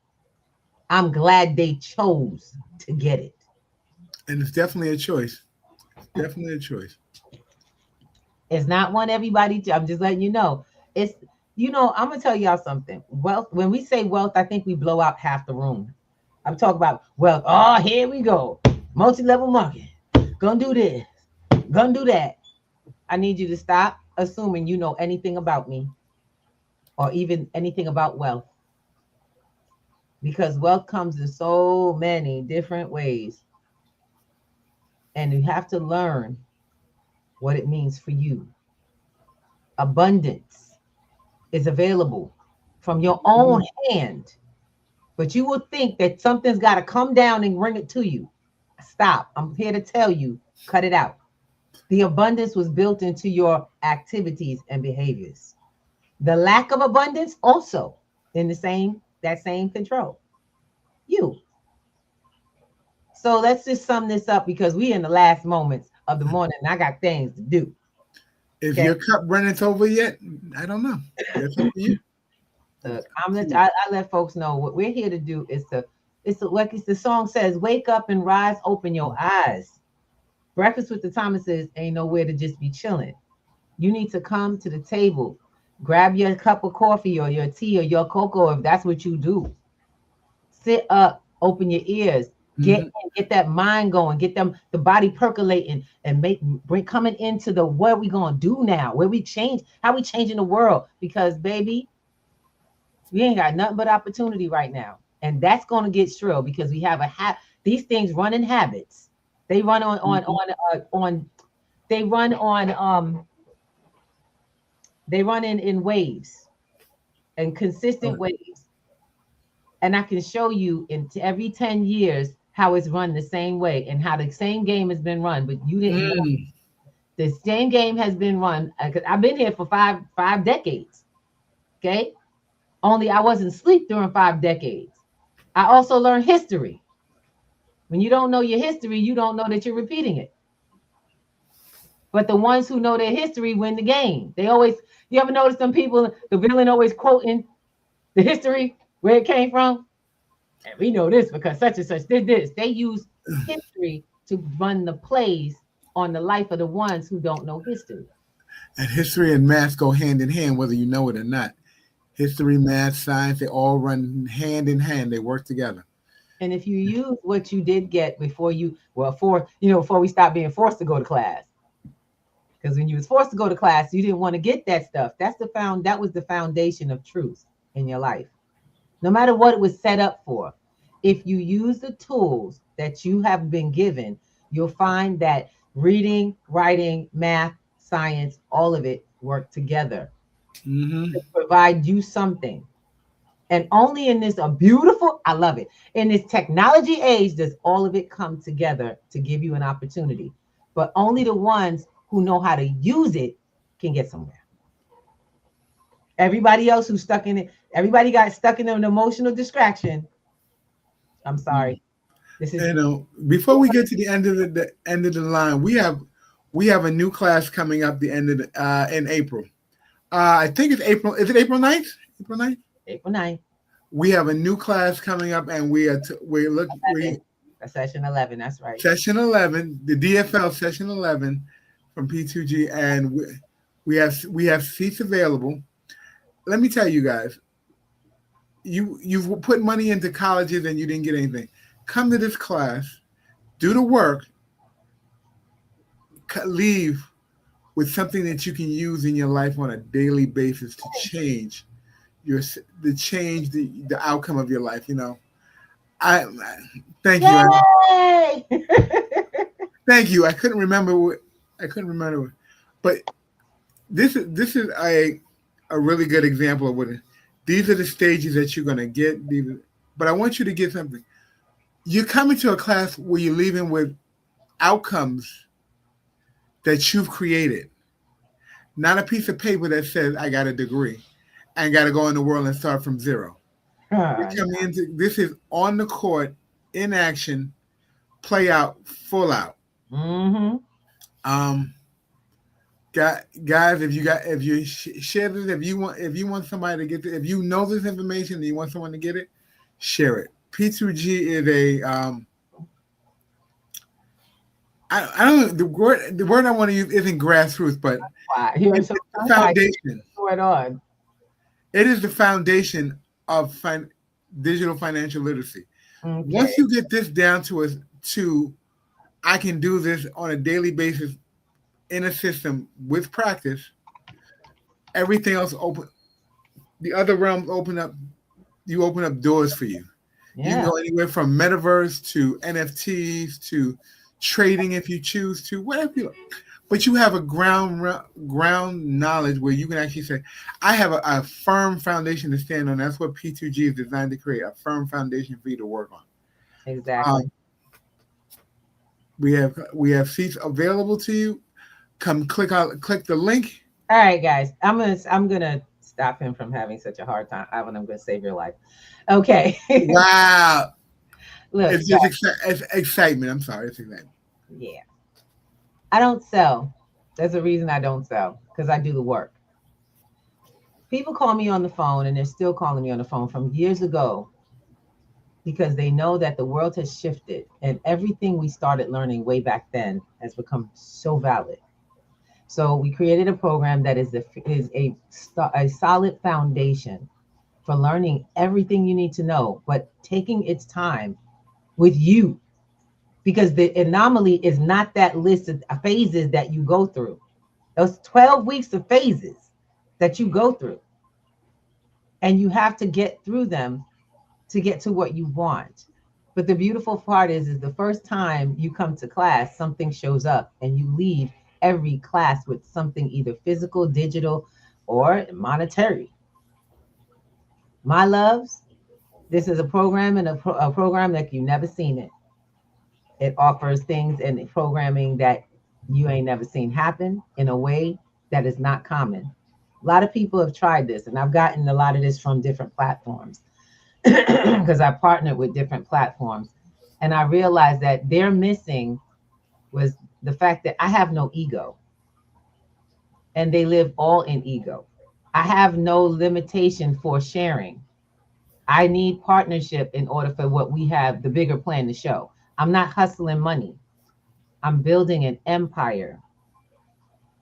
I'm glad they chose to get it. And it's definitely a choice. Definitely a choice. It's not one everybody. I'm just letting you know. It's I'm gonna tell y'all something. Wealth. When we say wealth, I think we blow out half the room. I'm talking about wealth. Oh, here we go. Multi-level marketing. Gonna do this. Gonna do that. I need you to stop assuming you know anything about me or even anything about wealth, because wealth comes in so many different ways, and you have to learn what it means for you. Abundance is available from your own hand, but you will think that something's got to come down and bring it to you. Stop. I'm here to tell you, cut it out. The abundance was built into your activities and behaviors. The lack of abundance also in that same control. You. So let's just sum this up because we in the last moments of the morning and I got things to do. If your cup runneth over yet, I don't know. That's up to you. I let folks know what we're here to do is like the song says, wake up and rise, open your eyes. Breakfast with the Thomases ain't nowhere to just be chilling. You need to come to the table, grab your cup of coffee or your tea or your cocoa if that's what you do. Sit up, open your ears, get that mind going, get the body percolating, and bring coming into the what we gonna do now, how we changing the world, because baby, we ain't got nothing but opportunity right now, and that's gonna get shrill because we have these things run in habits. They run they run in waves and consistent waves. And I can show you in every 10 years how it's run the same way and how the same game has been run, but you didn't know. The same game has been run. I've been here for five decades. Okay. Only I wasn't asleep during 5 decades. I also learned history. When you don't know your history, you don't know that you're repeating it. But the ones who know their history win the game. You ever notice some people, the villain always quoting the history, where it came from? And we know this because such and such did this. They use history to run the plays on the life of the ones who don't know history. And history and math go hand in hand, whether you know it or not. History, math, science, they all run hand in hand. They work together. And if you use what you did get before we stopped being forced to go to class. Because when you was forced to go to class, you didn't want to get that stuff. That was the foundation of truth in your life. No matter what it was set up for, if you use the tools that you have been given, you'll find that reading, writing, math, science, all of it work together to provide you something. And only in this I love it. In this technology age, does all of it come together to give you an opportunity. But only the ones who know how to use it can get somewhere. Everybody else who's stuck in it, everybody got stuck in an emotional distraction. I'm sorry. This is before we get to the end of the line, we have a new class coming up the end of in April. I think it's April. Is it April 9th? April 9th? April 9th. We have a new class coming up, and we're session 11. That's right. Session 11, the DFL session 11 from P2G, and we have seats available. Let me tell you guys, you've put money into colleges and you didn't get anything. Come to this class, do the work, leave with something that you can use in your life on a daily basis to change the outcome of your life. I thank you. Thank you. I couldn't remember, but this is a really good example of what these are the stages that you're going to get. But I want you to get something. You're coming to a class where you're leaving with outcomes that you've created, not a piece of paper that says I got a degree and got to go in the world and start from zero. This is on the court, in action, play out, full out. Guys, if you share this, if you want somebody to get it, if you know this information and you want someone to get it, share it. P2G is a I don't know the word I want to use isn't grassroots, but Wow. You're it's so the foundation. going on. It is the foundation of digital financial literacy. Okay. Once you get this down to I can do this on a daily basis in a system with practice, everything else open. The other realms open up. You open up doors for you. You can Yeah. go anywhere from metaverse to NFTs to trading if you choose to, whatever you like. But you have a ground knowledge where you can actually say, I have a firm foundation to stand on. That's what P2G is designed to create, a firm foundation for you to work on. Exactly. We have seats available to you. Come click the link. All right, guys. I'm gonna stop him from having such a hard time. I'm gonna save your life. Okay. Wow. Look, It's just it's excitement. I'm sorry, it's excitement. yeah. I don't sell. There's a reason I don't sell, because I do the work. People call me on the phone, and they're still calling me on the phone from years ago, because they know that the world has shifted and everything we started learning way back then has become so valid. So we created a program that is a solid foundation for learning everything you need to know, but taking its time with you, because the anomaly is not that list of phases that you go through. Those 12 weeks of phases that you go through, and you have to get through them to get to what you want. But the beautiful part is the first time you come to class, something shows up, and you leave every class with something either physical, digital, or monetary. My loves, this is a program and a program like you've never seen it. It offers things and programming that you ain't never seen happen in a way that is not common. A lot of people have tried this, and I've gotten a lot of this from different platforms because I partnered with different platforms. And I realized that they're missing was the fact that I have no ego, and they live all in ego. I have no limitation for sharing. I need partnership in order for what we have, the bigger plan to show. I'm not hustling money. I'm building an empire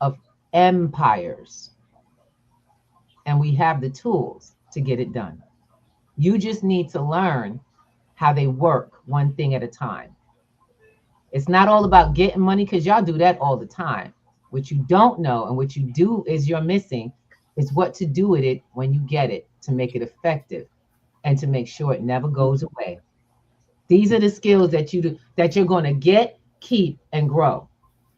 of empires, and we have the tools to get it done. You just need to learn how they work one thing at a time. It's not all about getting money, because y'all do that all the time. What you don't know and what you do is you're missing is what to do with it when you get it to make it effective and to make sure it never goes away. These are the skills that you're going to get, keep, and grow.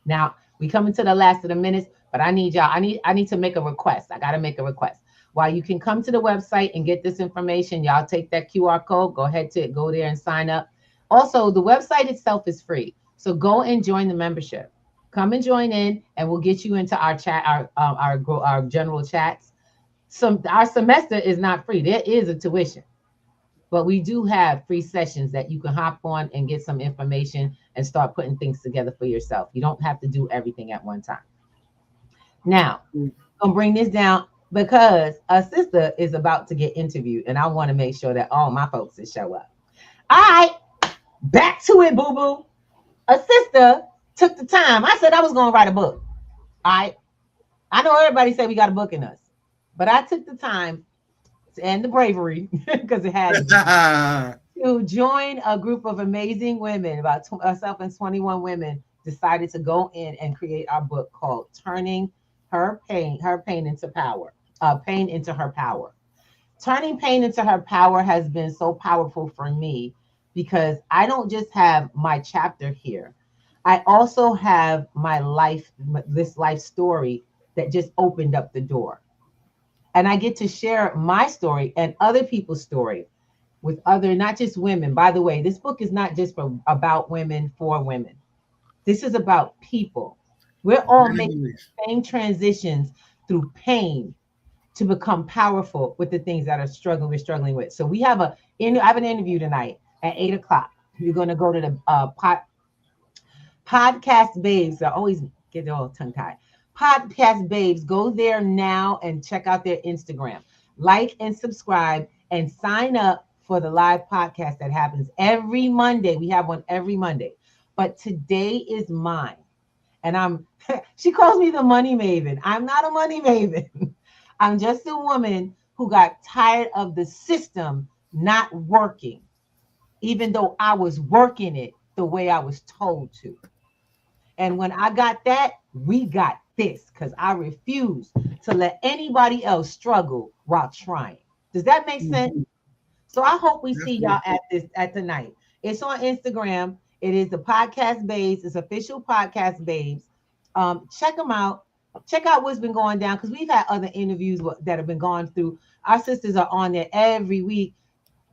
Now we come into the last of the minutes, but I need y'all. I need to make a request. I got to make a request. While you can come to the website and get this information, y'all take that QR code. Go ahead to go there and sign up. Also, the website itself is free, so go and join the membership. Come and join in, and we'll get you into our chat, our general chats. Our semester is not free. There is a tuition. But we do have free sessions that you can hop on and get some information and start putting things together for yourself. You don't have to do everything at one time. Now, I'm going to bring this down because a sister is about to get interviewed, and I want to make sure that all my folks will show up. All right, back to it, boo-boo. A sister took the time. I said I was going to write a book. All right. I know everybody said we got a book in us, but I took the time and the bravery, because it had to join a group of amazing women. About myself and 21 women decided to go in and create our book called Turning Pain into Power. Pain into Her Power. Turning pain into her power has been so powerful for me, because I don't just have my chapter here. I also have my life, this life story that just opened up the door. And I get to share my story and other people's story with other, not just women. By the way, this book is not just about women for women. This is about people. We're all making the same transitions through pain to become powerful with the things that we're struggling with. So I have an interview tonight at 8:00. You're going to go to the podcast babes. I always get it all tongue tied. Podcast babes, go there now and check out their Instagram. Like and subscribe and sign up for the live podcast that happens every Monday. We have one every Monday. But today is mine. And she calls me the money maven. I'm not a money maven. I'm just a woman who got tired of the system not working, even though I was working it the way I was told to. And when I got that, we got this, because I refuse to let anybody else struggle while trying. Does that make sense? So I hope we see y'all at tonight. It's on Instagram. It is the Podcast Babes. It's official Podcast Babes. Check them out. Check out what's been going down, because we've had other interviews that have been gone through. Our sisters are on there every week.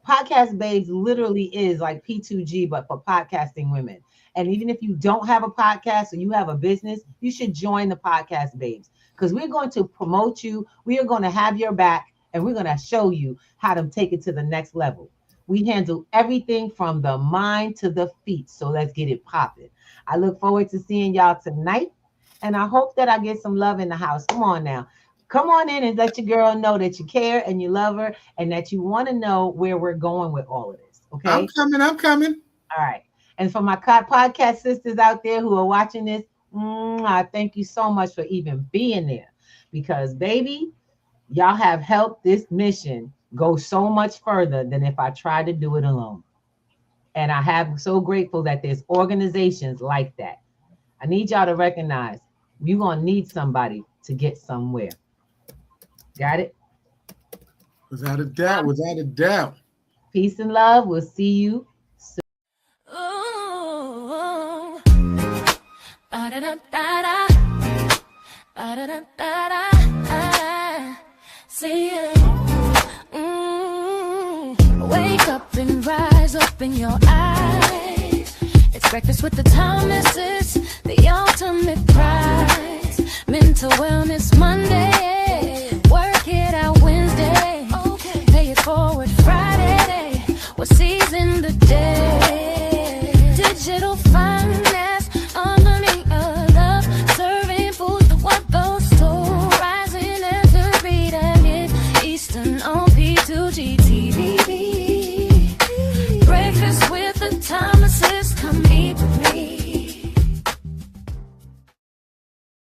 Podcast Babes literally is like P2G, but for podcasting women. And even if you don't have a podcast or you have a business, you should join the Podcast Babes, because we're going to promote you. We are going to have your back, and we're going to show you how to take it to the next level. We handle everything from the mind to the feet. So let's get it popping. I look forward to seeing y'all tonight. And I hope that I get some love in the house. Come on now. Come on in and let your girl know that you care and you love her and that you want to know where we're going with all of this. Okay? I'm coming. All right. And for my podcast sisters out there who are watching this, I thank you so much for even being there. Because, baby, y'all have helped this mission go so much further than if I tried to do it alone. And I'm so grateful that there's organizations like that. I need y'all to recognize you're going to need somebody to get somewhere. Got it? Without a doubt. Peace and love. We'll see you soon. Ooh, see you. Wake up and rise, open your eyes. It's breakfast with the Thomases, the ultimate prize. Mental wellness Monday, work it out Wednesday, pay it forward Friday. We'll see